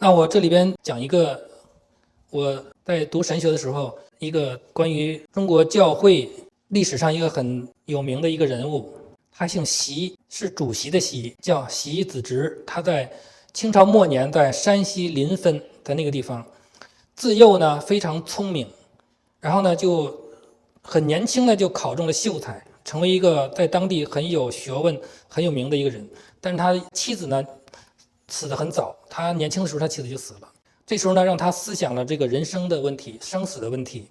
那我这里边讲一个我在读神学的时候，一个关于中国教会历史上一个很有名的一个人物，他姓习，是主席的习，叫习子直。他在清朝末年在山西临汾的那个地方，自幼呢非常聪明，然后呢就很年轻的就考中了秀才，成为一个在当地很有学问、很有名的一个人。但是他妻子呢死得很早，他年轻的时候他妻子就死了。这时候呢，让他思想了这个人生的问题、生死的问题。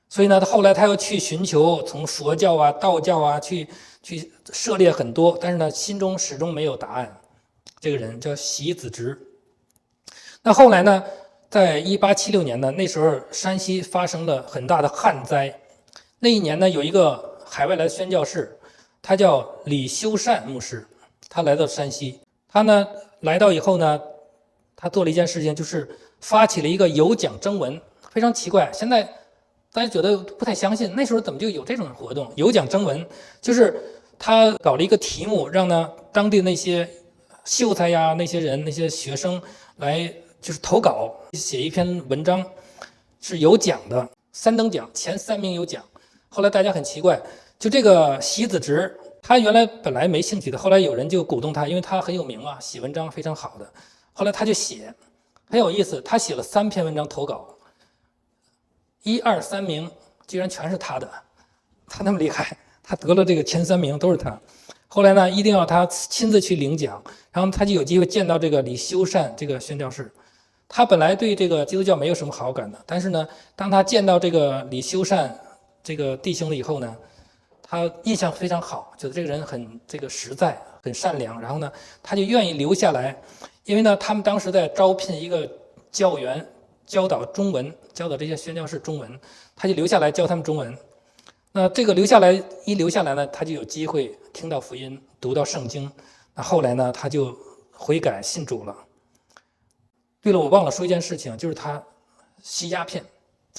所以呢，后来他又去寻求从佛教啊、道教啊去涉猎很多，但是呢，心中始终没有答案。这个人叫习子直。那后来呢，在1876年呢，那时候山西发生了很大的旱灾。那一年呢，有一个海外来的宣教士，他叫李修善牧师，他来到山西。他呢来到以后呢，他做了一件事情，就是发起了一个有奖征文，非常奇怪。现在大家觉得不太相信，那时候怎么就有这种活动？有奖征文就是他搞了一个题目，让呢当地那些秀才呀、那些人、那些学生来就是投稿，写一篇文章，是有奖的，3等奖，前3名有奖。后来大家很奇怪，就这个习子直，他原来本来没兴趣的，后来有人就鼓动他，因为他很有名啊，写文章非常好的。后来他就写，很有意思，他写了3篇文章投稿，1、2、3名居然全是他的，他那么厉害，他得了这个前3名都是他。后来呢，一定要他亲自去领奖，然后他就有机会见到这个李修善这个宣教士。他本来对这个基督教没有什么好感的，但是呢，当他见到这个李修善这个弟兄了以后呢，他印象非常好，觉得这个人很这个实在，很善良，然后呢，他就愿意留下来。因为呢，他们当时在招聘一个教员，教导中文，教导这些宣教士中文，他就留下来教他们中文。那这个留下来呢，他就有机会听到福音，读到圣经。那后来呢，他就悔改信主了。对了，我忘了说一件事情，就是他吸鸦片，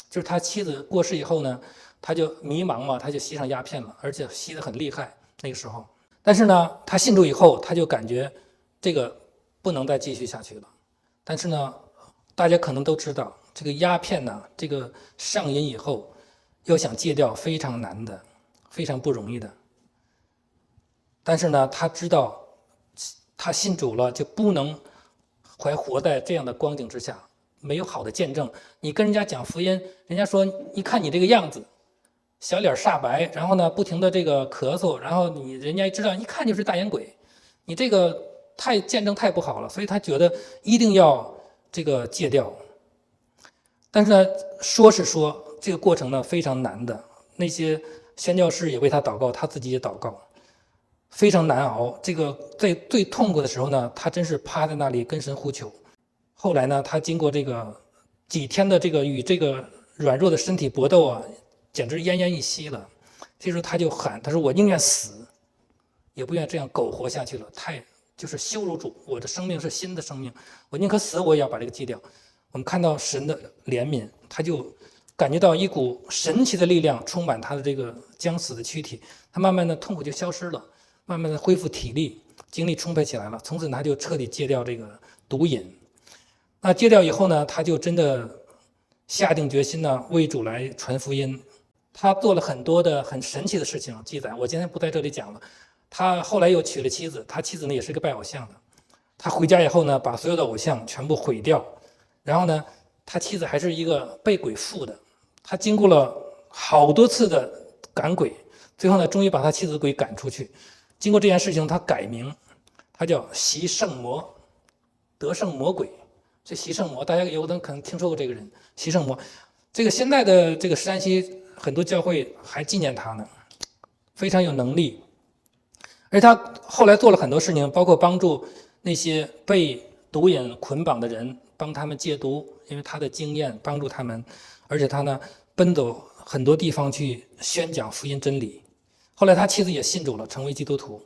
就是他妻子过世以后呢，他就迷茫嘛，他就吸上鸦片了，而且吸得很厉害那个时候。但是呢，他信主以后，他就感觉这个不能再继续下去了。但是呢，大家可能都知道，这个鸦片呢，这个上瘾以后，要想戒掉非常难的，非常不容易的。但是呢，他知道他信主了，就不能还活在这样的光景之下，没有好的见证。你跟人家讲福音，人家说一看你这个样子，小脸煞白，然后呢不停的这个咳嗽，然后人家知道一看就是大烟鬼，你这个见证太不好了，所以他觉得一定要这个戒掉。但是呢，说是说这个过程呢非常难的，那些宣教士也为他祷告，他自己也祷告，非常难熬。这个在最痛苦的时候呢，他真是趴在那里跟神呼求。后来呢，他经过这个几天的这个与这个软弱的身体搏斗啊，简直奄奄一息了。这时候他就喊，他说我宁愿死，也不愿这样苟活下去了，就是羞辱主，我的生命是新的生命，我宁可死，我也要把这个戒掉。我们看到神的怜悯，他就感觉到一股神奇的力量充满他的这个将死的躯体，他慢慢的痛苦就消失了，慢慢的恢复体力，精力充沛起来了。从此他就彻底戒掉这个毒瘾。那戒掉以后呢，他就真的下定决心呢，为主来传福音。他做了很多的很神奇的事情记载，我今天不在这里讲了。他后来又娶了妻子，他妻子呢也是个拜偶像的。他回家以后呢，把所有的偶像全部毁掉。然后呢，他妻子还是一个被鬼附的。他经过了好多次的赶鬼，最后呢，终于把他妻子的鬼赶出去。经过这件事情，他改名，他叫习圣魔，得胜魔鬼。这习圣魔，大家有的可能听说过这个人，习圣魔。这个现在的这个山西很多教会还纪念他呢，非常有能力。而他后来做了很多事情，包括帮助那些被毒瘾捆绑的人，帮他们戒毒，因为他的经验帮助他们。而且他呢，奔走很多地方去宣讲福音真理。后来他妻子也信主了，成为基督徒，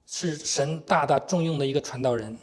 是神大大重用的一个传道人。